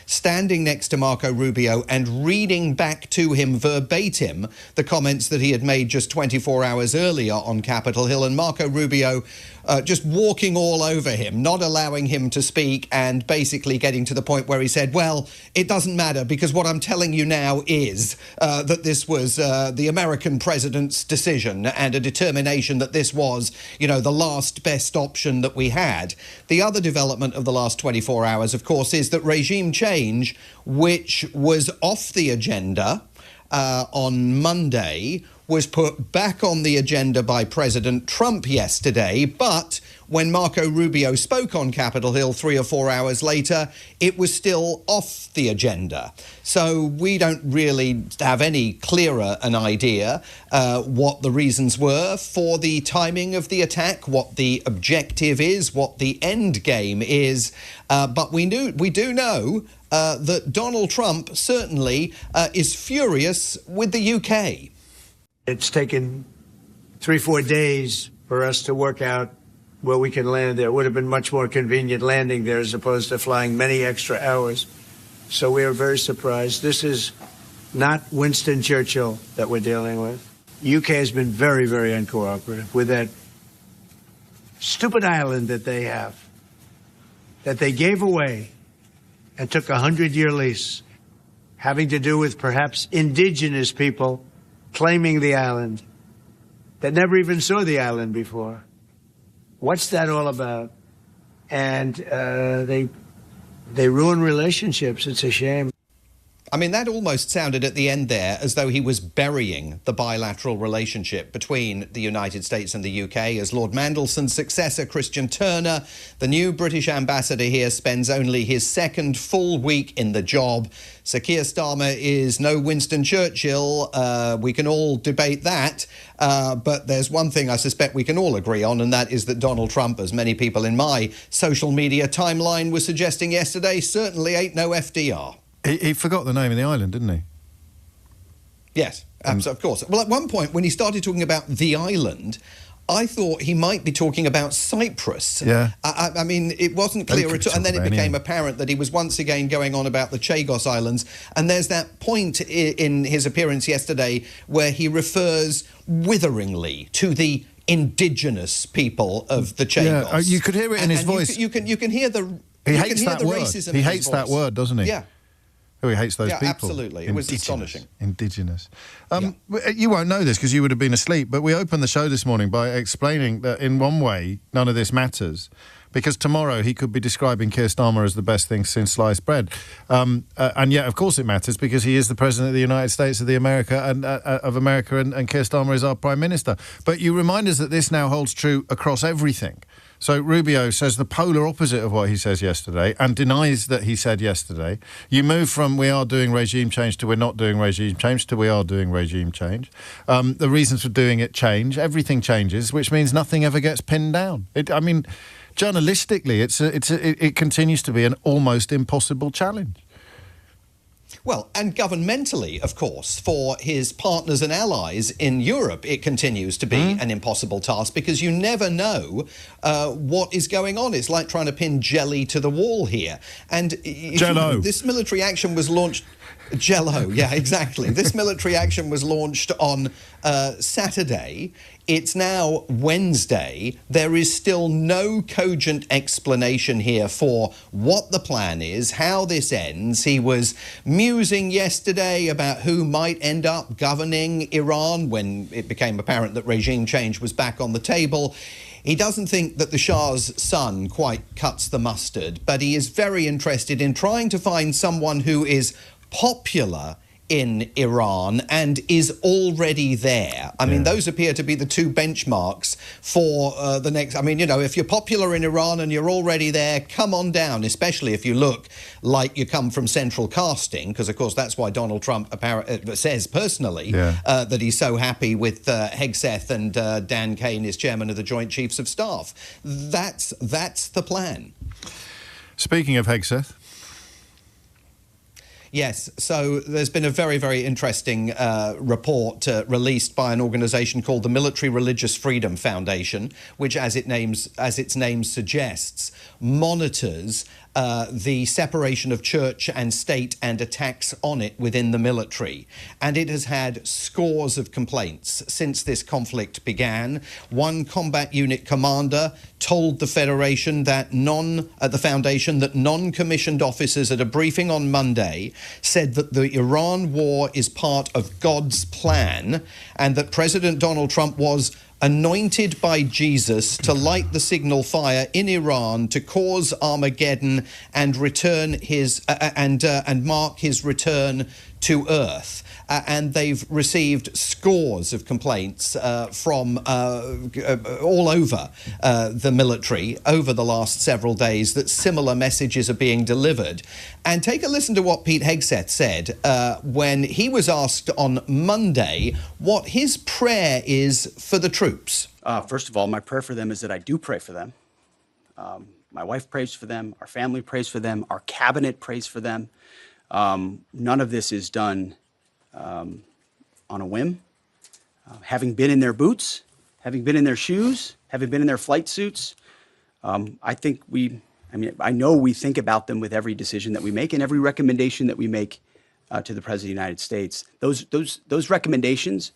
standing next to Marco Rubio and reading back to him verbatim the comments that he had made just 24 hours earlier on Capitol Hill, and Marco Rubio just walking all over him, not allowing him to speak, and basically getting to the point where he said, well, it doesn't matter because what I'm telling you now is that this was the American president's decision and a determination that this was, the last best option that we had. The other development of the last 24 hours, of course, is that regime change, which was off the agenda on Monday, was put back on the agenda by President Trump yesterday, but when Marco Rubio spoke on Capitol Hill 3 or 4 hours later, it was still off the agenda. So we don't really have any clearer an idea what the reasons were for the timing of the attack, what the objective is, what the end game is. But we do know that Donald Trump certainly is furious with the UK. It's taken 3-4 days for us to work out where we can land there. It would have been much more convenient landing there as opposed to flying many extra hours. So we are very surprised. This is not Winston Churchill that we're dealing with. UK has been very, very uncooperative with that stupid island that they have, that they gave away and took a 100-year lease, having to do with perhaps indigenous people claiming the island that never even saw the island before. What's that all about? And they ruin relationships. It's a shame. I mean, that almost sounded at the end there as though he was burying the bilateral relationship between the United States and the UK as Lord Mandelson's successor, Christian Turner, the new British ambassador here, spends only his second full week in the job. Sir Keir Starmer is no Winston Churchill. We can all debate that. But there's one thing I suspect we can all agree on, and that is that Donald Trump, as many people in my social media timeline were suggesting yesterday, certainly ain't no FDR. He forgot the name of the island, didn't he? Yes, of course. Well, at one point, when he started talking about the island, I thought he might be talking about Cyprus. Yeah. I mean, it wasn't clear at all. And then it became apparent that he was once again going on about the Chagos Islands. And there's that point in his appearance yesterday where he refers witheringly to the indigenous people of the Chagos. Yeah, you could hear it in his voice. You can hear the He hates that word. Racism He in hates his that voice. word, doesn't he? Yeah. Oh, he hates those people. Absolutely. It was astonishing. Indigenous. You won't know this because you would have been asleep, but we opened the show this morning by explaining that in one way, none of this matters, because tomorrow he could be describing Keir Starmer as the best thing since sliced bread. And yet, of course, it matters because he is the President of the United States of America, and Keir Starmer is our Prime Minister. But you remind us that this now holds true across everything. So Rubio says the polar opposite of what he says yesterday and denies that he said yesterday. You move from we are doing regime change to we're not doing regime change to we are doing regime change. The reasons for doing it change. Everything changes, which means nothing ever gets pinned down. Journalistically, it continues to be an almost impossible challenge. Well, and governmentally, of course, for his partners and allies in Europe, it continues to be an impossible task because you never know what is going on. It's like trying to pin jelly to the wall here. And Jello. This military action was launched... Jello, yeah, exactly. This military action was launched on Saturday. It's now Wednesday. There is still no cogent explanation here for what the plan is, how this ends. He was musing yesterday about who might end up governing Iran when it became apparent that regime change was back on the table. He doesn't think that the Shah's son quite cuts the mustard, but he is very interested in trying to find someone who is popular in Iran and is already there. I mean, those appear to be the two benchmarks for the next... I mean, you know, if you're popular in Iran and you're already there, come on down, especially if you look like you come from central casting, because, of course, that's why Donald Trump says personally that he's so happy with Hegseth and Dan Kane is chairman of the Joint Chiefs of Staff. That's the plan. Speaking of Hegseth... Yes, so there's been a very, very interesting report released by an organisation called the Military Religious Freedom Foundation, which, as its name suggests, monitors the separation of church and state and attacks on it within the military. And it has had scores of complaints since this conflict began. One combat unit commander told the Federation that the foundation that non-commissioned officers at a briefing on Monday said that the Iran war is part of God's plan and that President Donald Trump was anointed by Jesus to light the signal fire in Iran to cause Armageddon and return his and mark his return to Earth. And they've received scores of complaints from all over the military over the last several days that similar messages are being delivered. And take a listen to what Pete Hegseth said when he was asked on Monday what his prayer is for the troops. First of all, my prayer for them is that I do pray for them. My wife prays for them. Our family prays for them. Our cabinet prays for them. None of this is done on a whim. Having been in their boots, having been in their shoes, having been in their flight suits, I know we think about them with every decision that we make and every recommendation that we make to the President of the United States. Those recommendations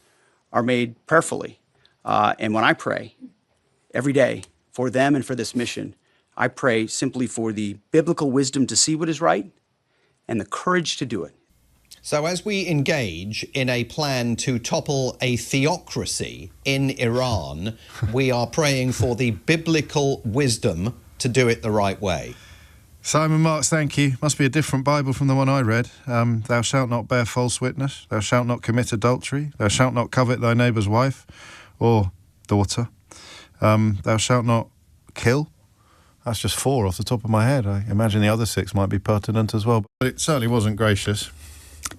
are made prayerfully. And when I pray every day for them and for this mission, I pray simply for the biblical wisdom to see what is right and the courage to do it. So as we engage in a plan to topple a theocracy in Iran, we are praying for the biblical wisdom to do it the right way. Simon Marks, thank you. Must be a different Bible from the one I read. Thou shalt not bear false witness. Thou shalt not commit adultery. Thou shalt not covet thy neighbour's wife or daughter. Thou shalt not kill. That's just 4 off the top of my head. I imagine the other 6 might be pertinent as well. But it certainly wasn't gracious.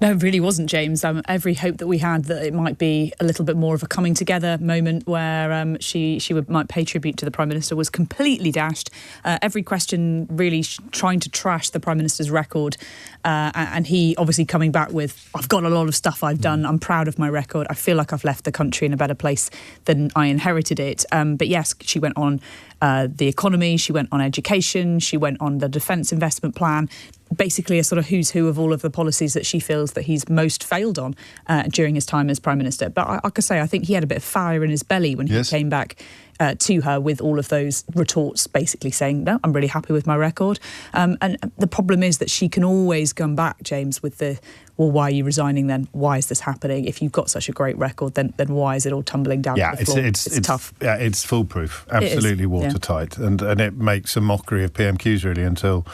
No, it really wasn't, James. Every hope that we had that it might be a little bit more of a coming together moment where she might pay tribute to the Prime Minister was completely dashed. Every question really trying to trash the Prime Minister's record, and he obviously coming back with, I've got a lot of stuff I've done, I'm proud of my record, I feel like I've left the country in a better place than I inherited it. But yes, she went on the economy, she went on education, she went on the defence investment plan, basically a sort of who's who of all of the policies that she feels that he's most failed on during his time as Prime Minister. But I could say I think he had a bit of fire in his belly when he came back to her with all of those retorts, basically saying, no, I'm really happy with my record. And the problem is that she can always come back, James, with the, well, why are you resigning then? Why is this happening? If you've got such a great record, then why is it all tumbling down to the floor? It's tough. Yeah, it's foolproof, absolutely watertight. And it makes a mockery of PMQs, really, until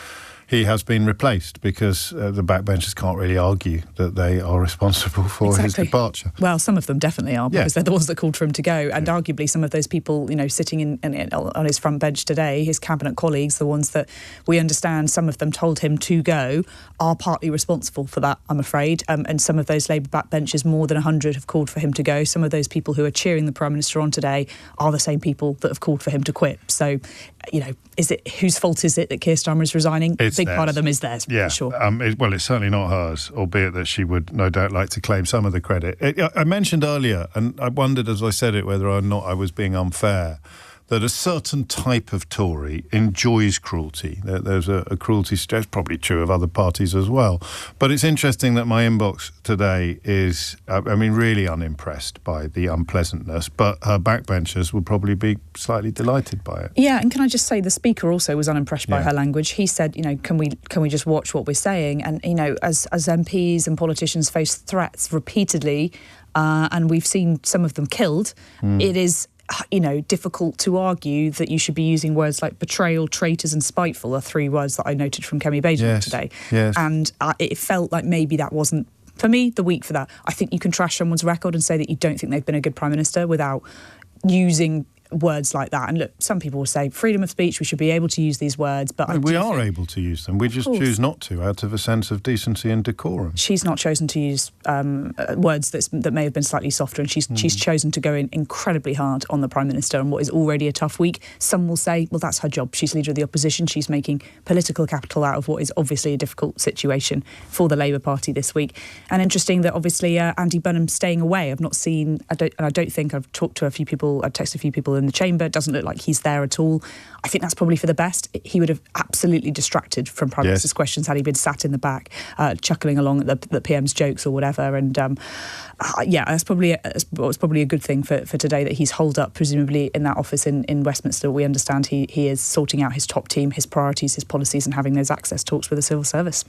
he has been replaced, because the backbenchers can't really argue that they are responsible for his departure. Well, some of them definitely are, because they're the ones that called for him to go. And arguably some of those people, you know, sitting on his front bench today, his cabinet colleagues, the ones that we understand some of them told him to go, are partly responsible for that, I'm afraid. And some of those Labour backbenchers, more than 100, have called for him to go. Some of those people who are cheering the Prime Minister on today are the same people that have called for him to quit. So, you know, whose fault is it that Keir Starmer is resigning? A big part of them is theirs, for sure. Well, it's certainly not hers, albeit that she would no doubt like to claim some of the credit. I mentioned earlier, and I wondered as I said it whether or not I was being unfair, that a certain type of Tory enjoys cruelty. There's a cruelty stress, probably true of other parties as well. But it's interesting that my inbox today is, really unimpressed by the unpleasantness, but her backbenchers will probably be slightly delighted by it. Yeah, and can I just say the Speaker also was unimpressed by her language. He said, you know, can we just watch what we're saying? And, you know, as MPs and politicians face threats repeatedly, and we've seen some of them killed, it is, you know, difficult to argue that you should be using words like betrayal, traitors and spiteful are 3 words that I noted from Kemi Badenoch today. Yes. And it felt like maybe that wasn't, for me, the week for that. I think you can trash someone's record and say that you don't think they've been a good Prime Minister without using words like that. And look, some people will say freedom of speech, we should be able to use these words, but we are able to use them. We just choose not to, out of a sense of decency and decorum. She's not chosen to use words that may have been slightly softer, and she's chosen to go in incredibly hard on the Prime Minister on what is already a tough week. Some will say, well, that's her job. She's leader of the opposition. She's making political capital out of what is obviously a difficult situation for the Labour Party this week. And interesting that obviously Andy Burnham's staying away. I've not seen, I don't think I've talked to a few people, I've texted a few people in the chamber. It doesn't look like he's there at all. I think that's probably for the best. He would have absolutely distracted from Prime Minister's questions had he been sat in the back, chuckling along at the PM's jokes or whatever. And that's probably a good thing for today that he's holed up, presumably in that office in Westminster. We understand he is sorting out his top team, his priorities, his policies, and having those access talks with the civil service.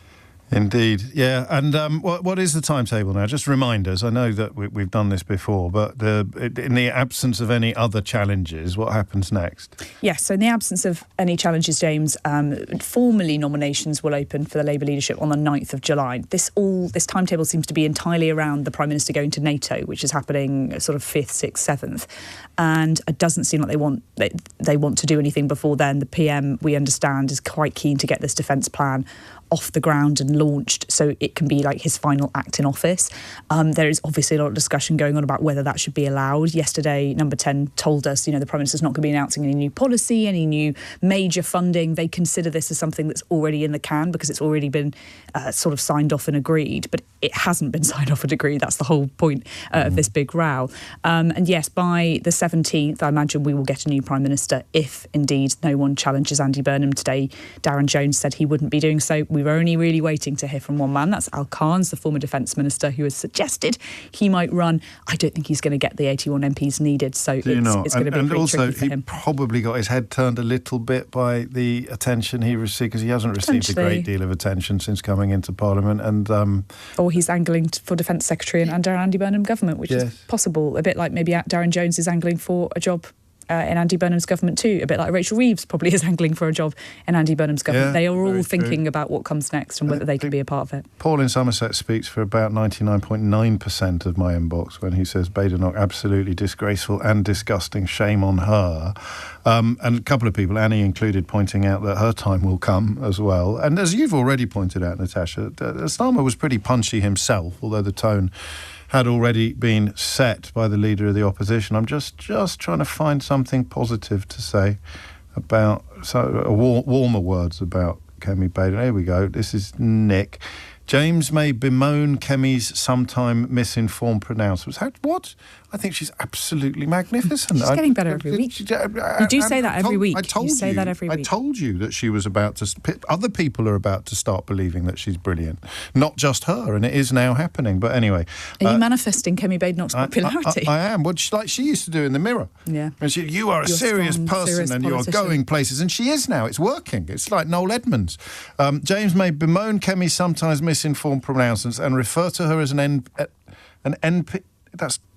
Indeed, yeah. And what is the timetable now? Just remind us. I know that we've done this before, but in the absence of any other challenges, what happens next? Yes, so in the absence of any challenges, James, formally nominations will open for the Labour leadership on the 9th of July. This timetable seems to be entirely around the Prime Minister going to NATO, which is happening sort of 5th, 6th, 7th. And it doesn't seem like they want to do anything before then. The PM, we understand, is quite keen to get this defence plan off the ground and launched so it can be like his final act in office. There is obviously a lot of discussion going on about whether that should be allowed. Yesterday, Number 10 told us, you know, the Prime Minister's not going to be announcing any new policy, any new major funding. They consider this as something that's already in the can because it's already been sort of signed off and agreed. But it hasn't been signed off a decree. That's the whole point of this big row. And yes, by the 17th, I imagine we will get a new Prime Minister if indeed no one challenges Andy Burnham. Today, Darren Jones said he wouldn't be doing so. We were only really waiting to hear from one man. That's Al Khan's, the former Defence Minister, who has suggested he might run. I don't think he's going to get the 81 MPs needed, so it's going to be pretty tricky for him. And also, he probably got his head turned a little bit by the attention he received, because he hasn't received a great deal of attention since coming into Parliament. And or he's angling for Defence Secretary under Andy Burnham government, which is possible. A bit like maybe Darren Jones is angling for a job in Andy Burnham's government too. A bit like Rachel Reeves probably is angling for a job in Andy Burnham's government. They are all thinking about what comes next and whether they can be a part of it. Paul in Somerset speaks for about 99.9% of my inbox when he says Badenoch absolutely disgraceful and disgusting, shame on her. And a couple of people, Annie included, pointing out that her time will come as well. And as you've already pointed out, Natasha, Starmer was pretty punchy himself, although the tone had already been set by the leader of the opposition. I'm just trying to find something positive to say about, warmer words about Kemi Badenoch. Here we go. This is Nick. James may bemoan Kemi's sometime misinformed pronouncements. What? I think she's absolutely magnificent. She's getting better every week. You do say that every week. I told you that she was about to... Other people are about to start believing that she's brilliant. Not just her, and it is now happening. But anyway... Are you manifesting Kemi Badenoch's popularity? I am. Well, like she used to do in the Mirror. Yeah. And you are a serious person and you are going places. And she is now. It's working. It's like Noel Edmonds. James may bemoan Kemi's sometimes misinformed pronouncements and refer to her as an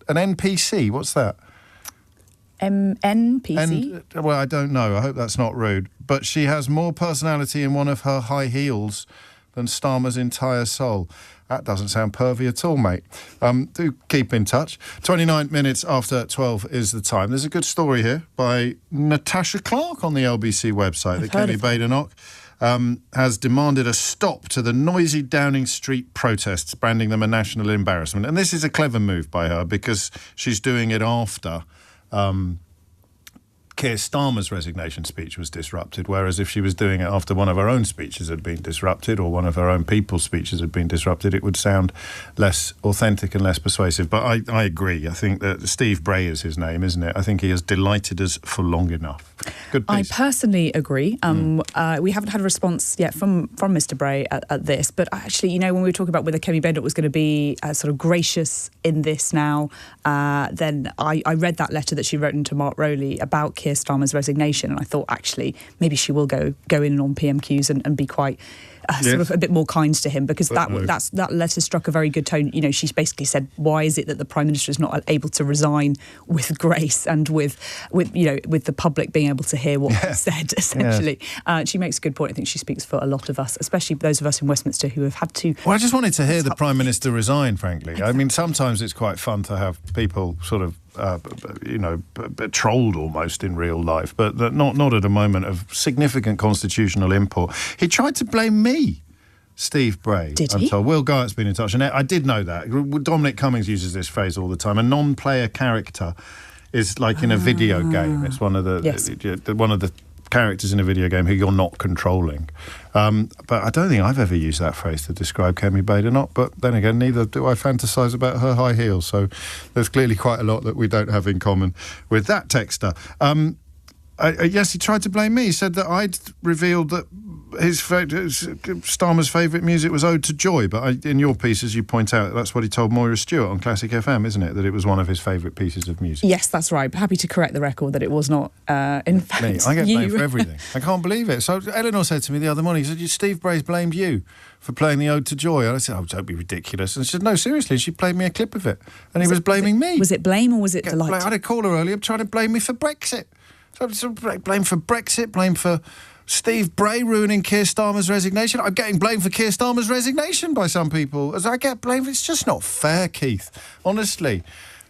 NPC. What's that? NPC? Well, I don't know. I hope that's not rude. But she has more personality in one of her high heels than Starmer's entire soul. That doesn't sound pervy at all, mate. Do keep in touch. 29 minutes after 12 is the time. There's a good story here by Natasha Clark on the LBC website that Kemi Badenoch has demanded a stop to the noisy Downing Street protests, branding them a national embarrassment. And this is a clever move by her because she's doing it after Keir Starmer's resignation speech was disrupted, whereas if she was doing it after one of her own speeches had been disrupted or one of her own people's speeches had been disrupted, it would sound less authentic and less persuasive. But I agree. I think that Steve Bray is his name, isn't it? I think he has delighted us for long enough. Good piece. I personally agree. We haven't had a response yet from Mr. Bray at this, but actually, when we were talking about whether Kemi Badenoch was going to be sort of gracious in this now, then I read that letter that she wrote into Mark Rowley about Keir Starmer's resignation, and I thought actually maybe she will go in on PMQs and be quite sort of a bit more kind to him, because that letter struck a very good tone. She's basically said, why is it that the Prime Minister is not able to resign with grace and with the public being able to hear what he said, essentially. She makes a good point. I think she speaks for a lot of us, especially those of us in Westminster who have had to... Well, I just wanted to hear the Prime Minister resign, frankly. Exactly. I mean, sometimes it's quite fun to have people sort of trolled almost in real life, but not at a moment of significant constitutional import. He tried to blame me, Steve Bray. Did he? I'm told. Will Guyot's been in touch, and I did know that. Dominic Cummings uses this phrase all the time. A non-player character is like in a video game. It's one of the characters in a video game who you're not controlling. But I don't think I've ever used that phrase to describe Kemi Badenoch, but then again, neither do I fantasise about her high heels, so there's clearly quite a lot that we don't have in common with that texter. Yes, he tried to blame me. He said that I'd revealed that Starmer's favourite music was Ode to Joy, but in your piece, as you point out, that's what he told Moira Stewart on Classic FM, isn't it? That it was one of his favourite pieces of music. Yes, that's right. Happy to correct the record that it was not, in fact, me. I get blamed for everything. I can't believe it. So Eleanor said to me the other morning, she said, Steve Bray's blamed you for playing the Ode to Joy. And I said, don't be ridiculous. And she said, no, seriously, she played me a clip of it. And he was blaming me. Was it blame or was it delight? I had a caller earlier trying to blame me for Brexit. So blame for Brexit, blame for Steve Bray ruining Keir Starmer's resignation. I'm getting blamed for Keir Starmer's resignation by some people. As I get blamed, it's just not fair, Keith. Honestly.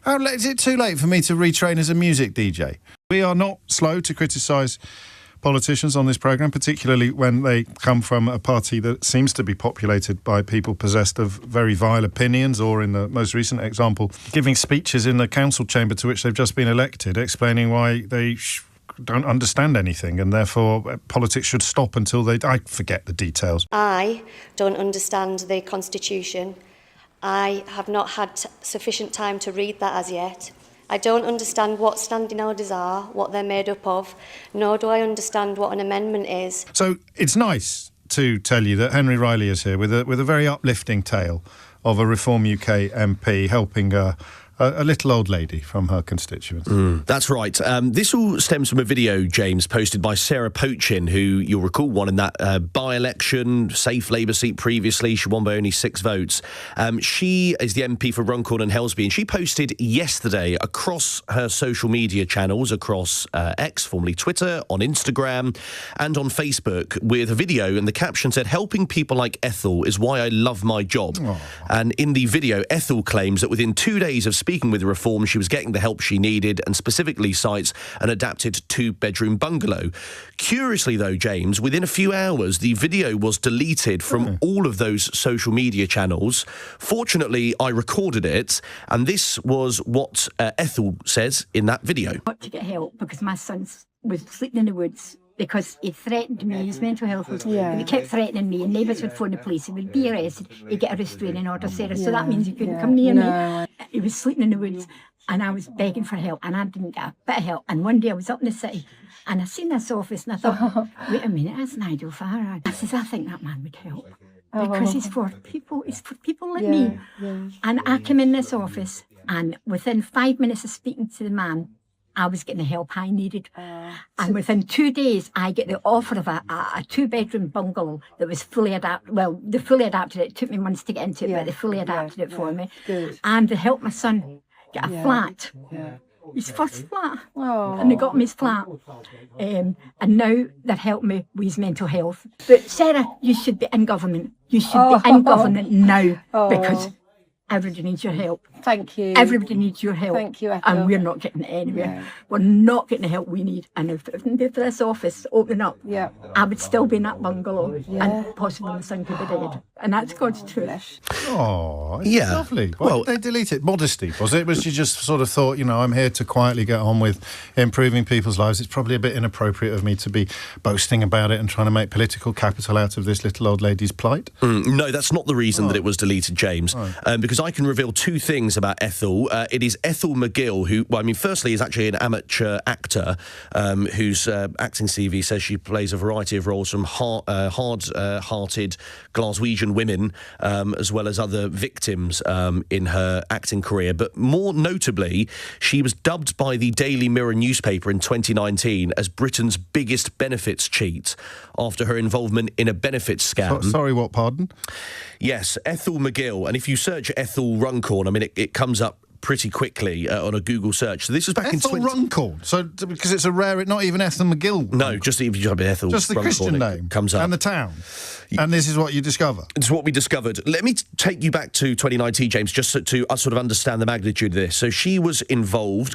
Is it too late for me to retrain as a music DJ? We are not slow to criticise politicians on this programme, particularly when they come from a party that seems to be populated by people possessed of very vile opinions, or in the most recent example, giving speeches in the council chamber to which they've just been elected, explaining why they don't understand anything and therefore politics should stop until I forget the details. I don't understand the Constitution. I have not had sufficient time to read that as yet. I don't understand what standing orders are, what they're made up of, nor do I understand what an amendment is. So it's nice to tell you that Henry Riley is here with a very uplifting tale of a Reform UK MP helping a little old lady from her constituency. That's right. This all stems from a video, James, posted by Sarah Pochin, who you'll recall won in that by-election, safe Labour seat previously. She won by only 6 votes. She is the MP for Runcorn and Helsby, and she posted yesterday across her social media channels, across X, formerly Twitter, on Instagram and on Facebook, with a video, and the caption said, "Helping people like Ethel is why I love my job." Aww. And in the video, Ethel claims that within 2 days of speaking with the Reform, she was getting the help she needed, and specifically cites an adapted 2-bedroom bungalow. Curiously, though, James, within a few hours, the video was deleted from all of those social media channels. Fortunately, I recorded it, and this was what Ethel says in that video. I got to get help because my son was sleeping in the woods because he threatened me. His mental health was... He kept threatening me, and neighbours would phone the police. He would be arrested. He'd get a restraining order, Sarah. So that means he couldn't come near me. He was sleeping in the woods, and I was begging for help, and I didn't get a bit of help. And one day I was up in the city, and I seen this office, and I thought, wait a minute, that's Nigel Farage. I says, I think that man would help. Because he's for people like me. And I came in this office, and within 5 minutes of speaking to the man, I was getting the help I needed. And within 2 days, I get the offer of a 2-bedroom bungalow that was fully adapted. Well, they fully adapted it. It took me months to get into it, but they fully adapted it for me. Good. And they helped my son get a flat. His first flat. And they got me his flat. And now they're helping me with his mental health. But Sarah, you should be in government. You should be in government now because everybody needs your help. Thank you. Everybody needs your help. Thank you, Ethel. And we're not getting it anywhere. We're not getting the help we need. And if this office opened up, I would still be in that bungalow and possibly my son could be dead. And that's God's truth. Oh, it's lovely. Why did they delete it? Modesty, was it? Was she just sort of thought, I'm here to quietly get on with improving people's lives. It's probably a bit inappropriate of me to be boasting about it and trying to make political capital out of this little old lady's plight? No, that's not the reason that it was deleted, James. Because I can reveal 2 things about Ethel. It is Ethel McGill, who, firstly is actually an amateur actor whose acting CV says she plays a variety of roles from hard-hearted Glaswegian women as well as other victims in her acting career. But more notably, she was dubbed by the Daily Mirror newspaper in 2019 as Britain's biggest benefits cheat after her involvement in a benefits scam. Sorry, what, pardon? Yes, Ethel McGill. And if you search Ethel Runcorn, it comes up pretty quickly on a Google search. So this was back Ethel in... Runcorn? So, because it's a rare... Not even Ethel McGill? No, just if you type in Ethel just the Runcorn, Christian name comes up. And the town. And this is what you discover? It's what we discovered. Let me take you back to 2019, James, just to sort of understand the magnitude of this. So she was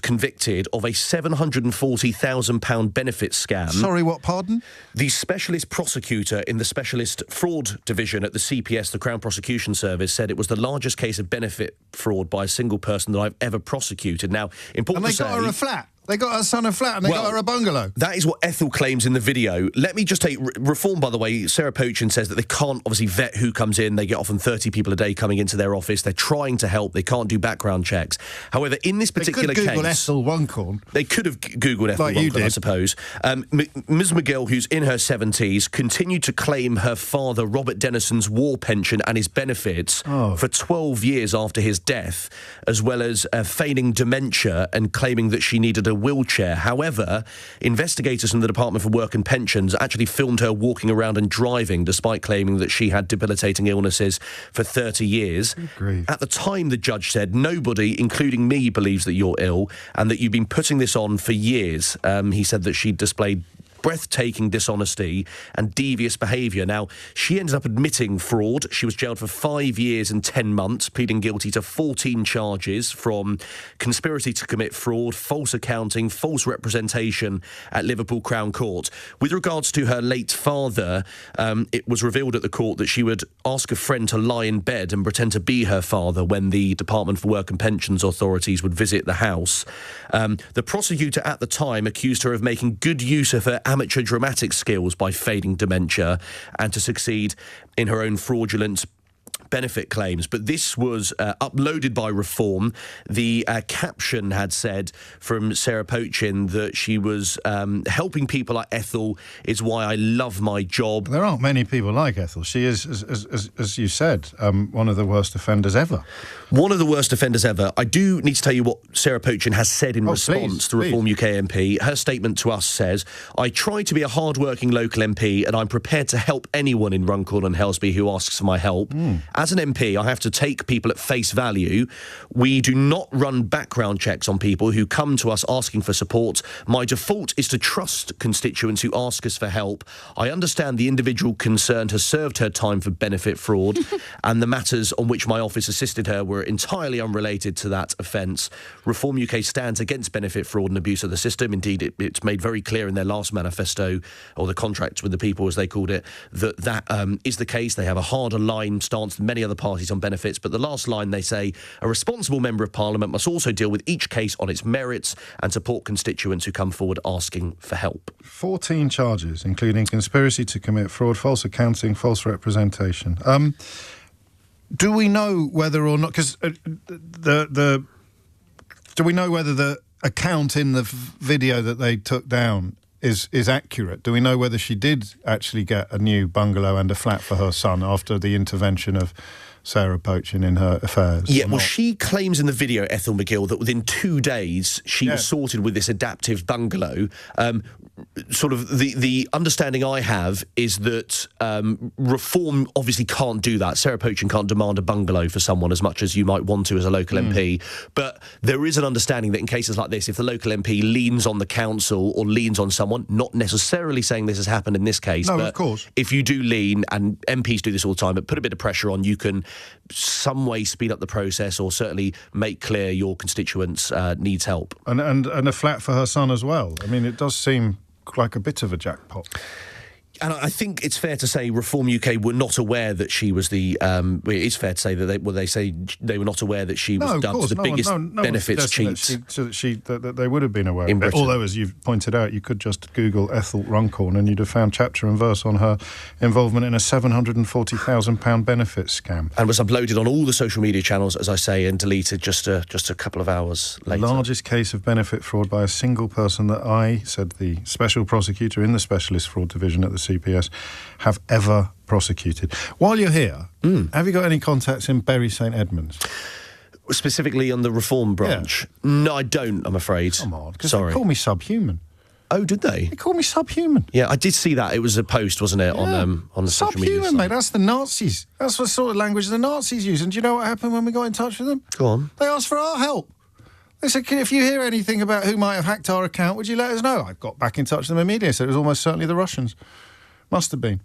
convicted of a £740,000 benefits scam. Sorry, what, pardon? The specialist prosecutor in the specialist fraud division at the CPS, the Crown Prosecution Service, said it was the largest case of benefit fraud by a single person that I've ever prosecuted. Now, important to say... And they got her a flat. They got her son a flat and they got her a bungalow. That is what Ethel claims in the video. Let me just take... Reform, by the way, Sarah Pochin says that they can't obviously vet who comes in. They get often 30 people a day coming into their office. They're trying to help. They can't do background checks. However, in this particular case... They could Google Ethel Runcorn. They could have Googled Ethel Runcorn, I suppose. Ms McGill, who's in her 70s, continued to claim her father, Robert Dennison's war pension and his benefits for 12 years after his death, as well as feigning dementia and claiming that she needed a wheelchair. However, investigators from the Department for Work and Pensions actually filmed her walking around and driving, despite claiming that she had debilitating illnesses for 30 years. At the time, the judge said, nobody, including me, believes that you're ill and that you've been putting this on for years. He said that she displayed breathtaking dishonesty and devious behaviour. Now, she ended up admitting fraud. She was jailed for 5 years and 10 months, pleading guilty to 14 charges from conspiracy to commit fraud, false accounting, false representation at Liverpool Crown Court. With regards to her late father, it was revealed at the court that she would ask a friend to lie in bed and pretend to be her father when the Department for Work and Pensions authorities would visit the house. The prosecutor at the time accused her of making good use of her amateur dramatic skills by feigning dementia and to succeed in her own fraudulent benefit claims, but this was uploaded by Reform. The caption had said from Sarah Pochin that she was helping people like Ethel is why I love my job. There aren't many people like Ethel. She is, as you said, one of the worst offenders ever. One of the worst offenders ever. I do need to tell you what Sarah Pochin has said in response to Reform UK MP. Her statement to us says, I try to be a hard-working local MP and I'm prepared to help anyone in Runcorn and Helsby who asks for my help. As an MP, I have to take people at face value. We do not run background checks on people who come to us asking for support. My default is to trust constituents who ask us for help. I understand the individual concerned has served her time for benefit fraud and the matters on which my office assisted her were entirely unrelated to that offence. Reform UK stands against benefit fraud and abuse of the system. Indeed, it's made very clear in their last manifesto, or the contract with the people, as they called it, that is the case. They have a harder line stance than many other parties on benefits, but the last line they say, a responsible member of Parliament must also deal with each case on its merits and support constituents who come forward asking for help. 14 charges, including conspiracy to commit fraud, false accounting, false representation. Do we know whether or not, because do we know whether the account in the video that they took down is accurate? Do we know whether she did actually get a new bungalow and a flat for her son after the intervention of Sarah Pochin in her affairs? Yeah, well, she claims in the video, Ethel McGill, that within 2 days she was sorted with this adaptive bungalow. Sort of the understanding I have is that Reform obviously can't do that. Sarah Pochin can't demand a bungalow for someone as much as you might want to as a local MP. But there is an understanding that in cases like this, if the local MP leans on the council or leans on someone, not necessarily saying this has happened in this case, no, but of course, if you do lean, and MPs do this all the time, but put a bit of pressure on, you can some way speed up the process or certainly make clear your constituents needs help. And a flat for her son as well. I mean, it does seem like a bit of a jackpot. And I think it's fair to say Reform UK were not aware that she was the... it is fair to say that they say they were not aware that she was dubbed the biggest benefits cheat. That they would have been aware of it. Although, as you've pointed out, you could just Google Ethel Runcorn and you'd have found chapter and verse on her involvement in a £740,000 benefits scam. And was uploaded on all the social media channels, as I say, and deleted just a couple of hours later. Largest case of benefit fraud by a single person that I, said the special prosecutor in the Specialist Fraud Division at the CPS, have ever prosecuted. While you're here, have you got any contacts in Bury St Edmunds? Specifically on the Reform branch? Yeah. No, I don't, I'm afraid. Come on, because they call me subhuman. Oh, did they? They call me subhuman. Yeah, I did see that. It was a post, wasn't it, on the social media Subhuman, mate, that's the Nazis. That's the sort of language the Nazis use. And do you know what happened when we got in touch with them? Go on. They asked for our help. They said, if you hear anything about who might have hacked our account, would you let us know? I got back in touch with them immediately. So it was almost certainly the Russians. Must have been.